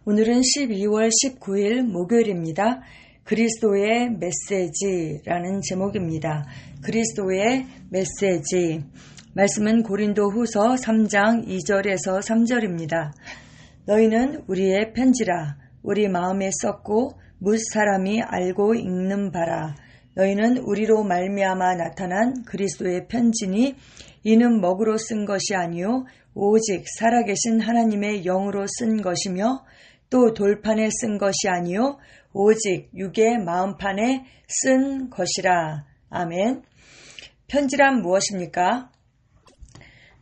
오늘은 12월 19일 목요일입니다. 그리스도의 메시지라는 제목입니다. 그리스도의 메시지. 말씀은 고린도후서 3장 2절에서 3절입니다. 너희는 우리의 편지라. 우리 마음에 썼고 뭇 사람이 알고 읽는 바라. 너희는 우리로 말미암아 나타난 그리스도의 편지니 이는 먹으로 쓴 것이 아니요 오직 살아계신 하나님의 영으로 쓴 것이며 또 돌판에 쓴 것이 아니요 오직 육의 마음판에 쓴 것이라. 아멘. 편지란 무엇입니까?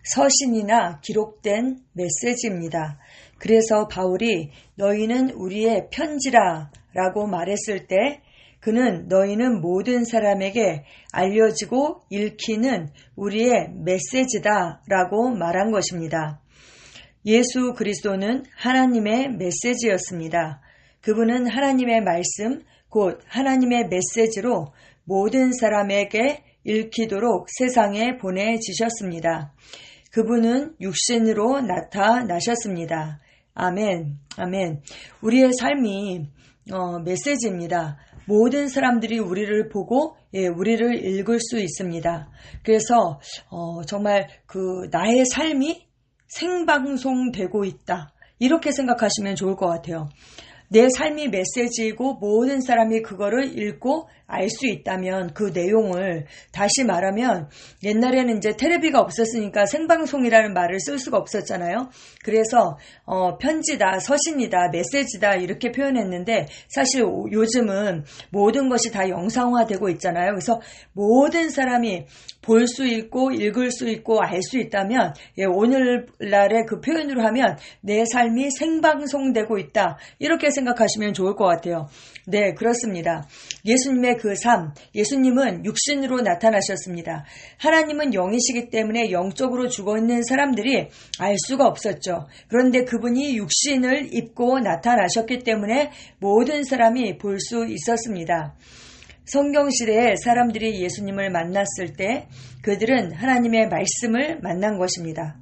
서신이나 기록된 메시지입니다. 그래서 바울이 너희는 우리의 편지라 라고 말했을 때 그는 너희는 모든 사람에게 알려지고 읽히는 우리의 메시지다 라고 말한 것입니다. 예수 그리스도는 하나님의 메시지였습니다. 그분은 하나님의 말씀, 곧 하나님의 메시지로 모든 사람에게 읽히도록 세상에 보내지셨습니다. 그분은 육신으로 나타나셨습니다. 아멘, 아멘. 우리의 삶이 메시지입니다. 모든 사람들이 우리를 보고 우리를 읽을 수 있습니다. 그래서 정말 나의 삶이 생방송되고 있다. 이렇게 생각하시면 좋을 것 같아요. 내 삶이 메시지이고 모든 사람이 그거를 읽고 알 수 있다면 그 내용을 다시 말하면 옛날에는 이제 텔레비가 없었으니까 생방송이라는 말을 쓸 수가 없었잖아요. 그래서 편지다, 서신이다, 메시지다 이렇게 표현했는데 사실 요즘은 모든 것이 다 영상화되고 있잖아요. 그래서 모든 사람이 볼 수 있고 읽을 수 있고 알 수 있다면 오늘날의 그 표현으로 하면 내 삶이 생방송되고 있다. 이렇게 생각하시면 좋을 것 같아요. 네, 그렇습니다. 예수님의 그 삶, 예수님은 육신으로 나타나셨습니다. 하나님은 영이시기 때문에 영적으로 죽어있는 사람들이 알 수가 없었죠. 그런데 그분이 육신을 입고 나타나셨기 때문에 모든 사람이 볼 수 있었습니다. 성경시대에 사람들이 예수님을 만났을 때 그들은 하나님의 말씀을 만난 것입니다.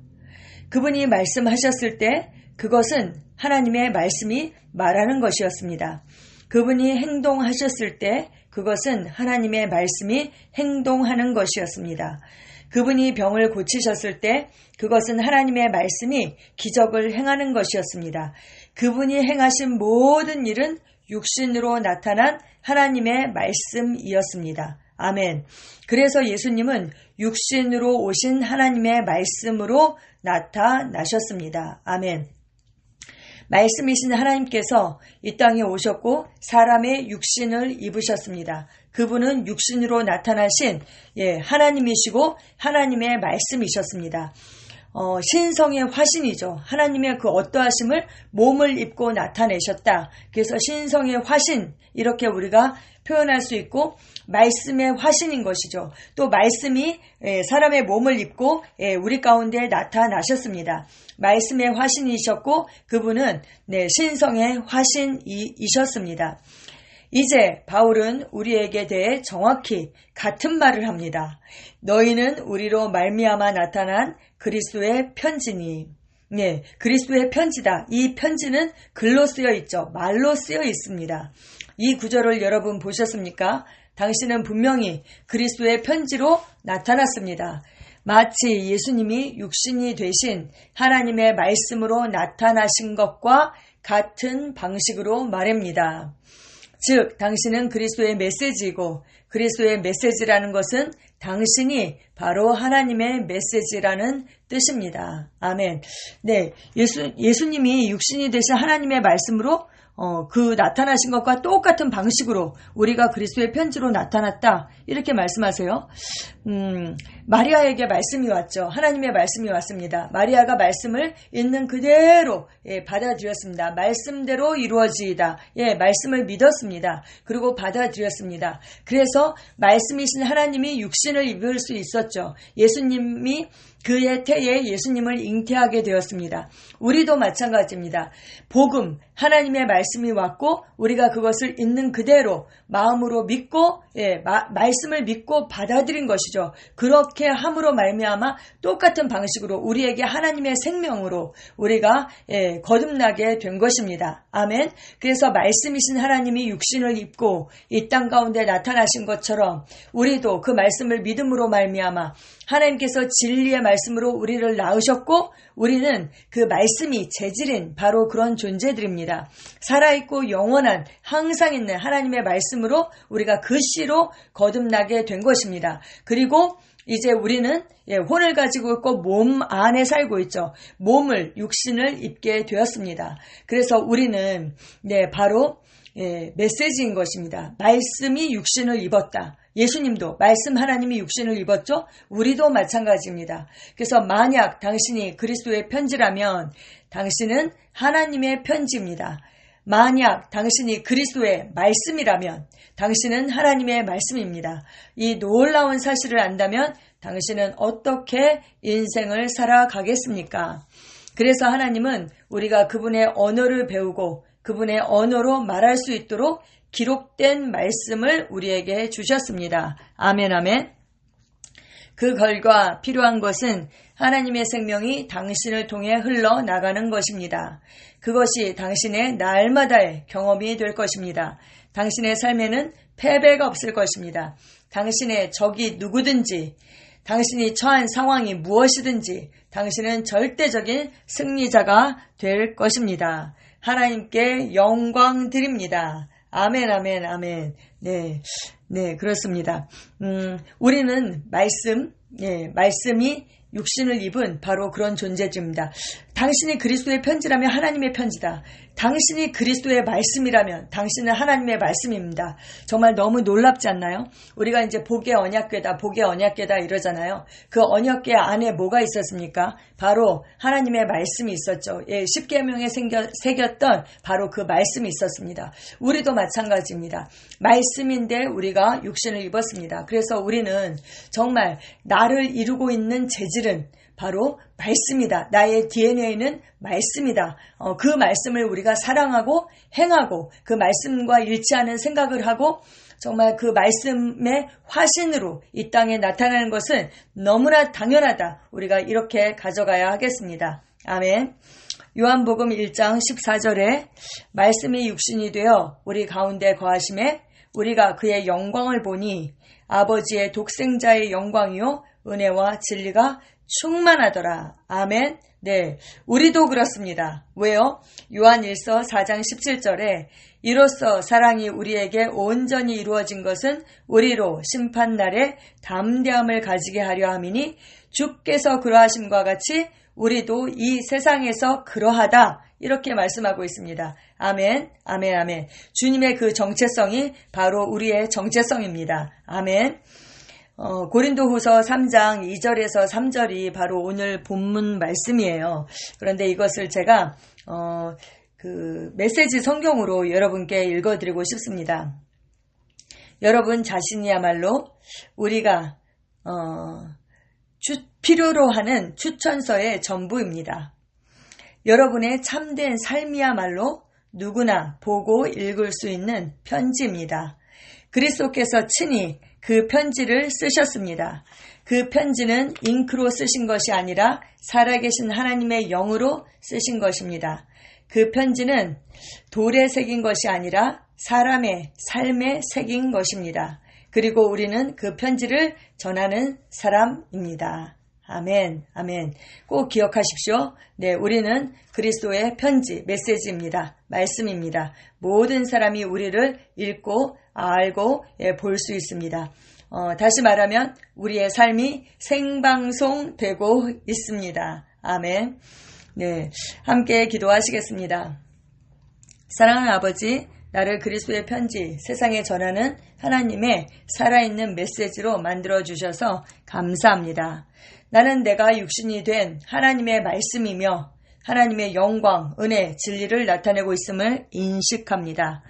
그분이 말씀하셨을 때 그것은 하나님의 말씀이 말하는 것이었습니다. 그분이 행동하셨을 때 그것은 하나님의 말씀이 행동하는 것이었습니다. 그분이 병을 고치셨을 때 그것은 하나님의 말씀이 기적을 행하는 것이었습니다. 그분이 행하신 모든 일은 육신으로 나타난 하나님의 말씀이었습니다. 아멘. 그래서 예수님은 육신으로 오신 하나님의 말씀으로 나타나셨습니다. 아멘. 말씀이신 하나님께서 이 땅에 오셨고 사람의 육신을 입으셨습니다. 그분은 육신으로 나타나신 하나님이시고 하나님의 말씀이셨습니다. 신성의 화신이죠. 하나님의 그 어떠하심을 몸을 입고 나타내셨다. 그래서 신성의 화신 이렇게 우리가 표현할 수 있고 말씀의 화신인 것이죠. 또 말씀이 사람의 몸을 입고 우리 가운데 나타나셨습니다. 말씀의 화신이셨고 그분은 신성의 화신이셨습니다. 이제 바울은 우리에게 대해 정확히 같은 말을 합니다. 너희는 우리로 말미암아 나타난 그리스도의 편지니. 네, 그리스도의 편지다. 이 편지는 글로 쓰여 있죠. 말로 쓰여 있습니다. 이 구절을 여러분 보셨습니까? 당신은 분명히 그리스도의 편지로 나타났습니다. 마치 예수님이 육신이 되신 하나님의 말씀으로 나타나신 것과 같은 방식으로 말합니다. 즉, 당신은 그리스도의 메시지이고 그리스도의 메시지라는 것은 당신이 바로 하나님의 메시지라는 뜻입니다. 아멘. 네, 예수님이 육신이 되신 하나님의 말씀으로 그 나타나신 것과 똑같은 방식으로 우리가 그리스도의 편지로 나타났다. 이렇게 말씀하세요. 마리아에게 말씀이 왔죠. 하나님의 말씀이 왔습니다. 마리아가 말씀을 있는 그대로 받아들였습니다. 말씀대로 이루어지이다. 말씀을 믿었습니다. 그리고 받아들였습니다. 그래서 말씀이신 하나님이 육신을 입을 수 있었죠. 예수님이 그의 태에 예수님을 잉태하게 되었습니다. 우리도 마찬가지입니다. 복음, 하나님의 말씀이 왔고 우리가 그것을 있는 그대로 마음으로 믿고 말씀을 믿고 받아들인 것이죠. 그렇게 함으로 말미암아 똑같은 방식으로 우리에게 하나님의 생명으로 우리가 거듭나게 된 것입니다. 아멘. 그래서 말씀이신 하나님이 육신을 입고 이 땅 가운데 나타나신 것처럼 우리도 그 말씀을 믿음으로 말미암아 하나님께서 진리의 말씀으로 우리를 낳으셨고 우리는 그 말씀이 재질인 바로 그런 존재들입니다. 살아있고 영원한 항상 있는 하나님의 말씀으로 우리가 그 씨로 거듭나게 된 것입니다. 그리고 이제 우리는 혼을 가지고 있고 몸 안에 살고 있죠. 몸을 육신을 입게 되었습니다. 그래서 우리는 바로 메시지인 것입니다. 말씀이 육신을 입었다. 예수님도 말씀 하나님이 육신을 입었죠. 우리도 마찬가지입니다. 그래서 만약 당신이 그리스도의 편지라면 당신은 하나님의 편지입니다. 만약 당신이 그리스도의 말씀이라면 당신은 하나님의 말씀입니다. 이 놀라운 사실을 안다면 당신은 어떻게 인생을 살아가겠습니까? 그래서 하나님은 우리가 그분의 언어를 배우고 그분의 언어로 말할 수 있도록 기록된 말씀을 우리에게 주셨습니다. 아멘, 아멘. 그 결과 필요한 것은 하나님의 생명이 당신을 통해 흘러나가는 것입니다. 그것이 당신의 날마다의 경험이 될 것입니다. 당신의 삶에는 패배가 없을 것입니다. 당신의 적이 누구든지, 당신이 처한 상황이 무엇이든지 당신은 절대적인 승리자가 될 것입니다. 하나님께 영광 드립니다. 아멘, 아멘, 아멘. 네, 그렇습니다. 우리는 말씀이 육신을 입은 바로 그런 존재입니다. 당신이 그리스도의 편지라면 하나님의 편지다. 당신이 그리스도의 말씀이라면 당신은 하나님의 말씀입니다. 정말 너무 놀랍지 않나요? 우리가 이제 복의 언약궤다, 복의 언약궤다 이러잖아요. 그 언약궤 안에 뭐가 있었습니까? 바로 하나님의 말씀이 있었죠. 십계명에 새겼던 바로 그 말씀이 있었습니다. 우리도 마찬가지입니다. 말씀인데 우리가 육신을 입었습니다. 그래서 우리는 정말 나를 이루고 있는 재질은 바로 말씀이다. 나의 DNA는 말씀이다. 그 말씀을 우리가 사랑하고 행하고 그 말씀과 일치하는 생각을 하고 정말 그 말씀의 화신으로 이 땅에 나타나는 것은 너무나 당연하다. 우리가 이렇게 가져가야 하겠습니다. 아멘. 요한복음 1장 14절에 말씀이 육신이 되어 우리 가운데 거하심에 우리가 그의 영광을 보니 아버지의 독생자의 영광이요 은혜와 진리가 충만하더라. 아멘. 네, 우리도 그렇습니다. 왜요? 요한일서 4장 17절에 이로써 사랑이 우리에게 온전히 이루어진 것은 우리로 심판날에 담대함을 가지게 하려 함이니 주께서 그러하심과 같이 우리도 이 세상에서 그러하다. 이렇게 말씀하고 있습니다. 아멘, 아멘, 아멘. 주님의 그 정체성이 바로 우리의 정체성입니다. 아멘. 고린도후서 3장 2절에서 3절이 바로 오늘 본문 말씀이에요. 그런데 이것을 제가 그 메시지 성경으로 여러분께 읽어드리고 싶습니다. 여러분 자신이야말로 우리가 필요로 하는 추천서의 전부입니다. 여러분의 참된 삶이야말로 누구나 보고 읽을 수 있는 편지입니다. 그리스도께서 친히 그 편지를 쓰셨습니다. 그 편지는 잉크로 쓰신 것이 아니라 살아계신 하나님의 영으로 쓰신 것입니다. 그 편지는 돌에 새긴 것이 아니라 사람의 삶에 새긴 것입니다. 그리고 우리는 그 편지를 전하는 사람입니다. 아멘, 아멘. 꼭 기억하십시오. 네, 우리는 그리스도의 편지, 메시지입니다. 말씀입니다. 모든 사람이 우리를 읽고 알고 볼 수 있습니다. 다시 말하면 우리의 삶이 생방송되고 있습니다. 아멘. 네, 함께 기도하시겠습니다. 사랑하는 아버지, 나를 그리스도의 편지, 세상에 전하는 하나님의 살아있는 메시지로 만들어주셔서 감사합니다. 나는 내가 육신이 된 하나님의 말씀이며 하나님의 영광, 은혜, 진리를 나타내고 있음을 인식합니다.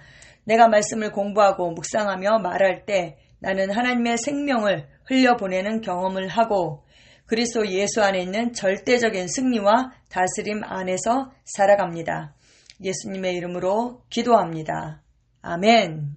내가 말씀을 공부하고 묵상하며 말할 때 나는 하나님의 생명을 흘려보내는 경험을 하고 그리스도 예수 안에 있는 절대적인 승리와 다스림 안에서 살아갑니다. 예수님의 이름으로 기도합니다. 아멘.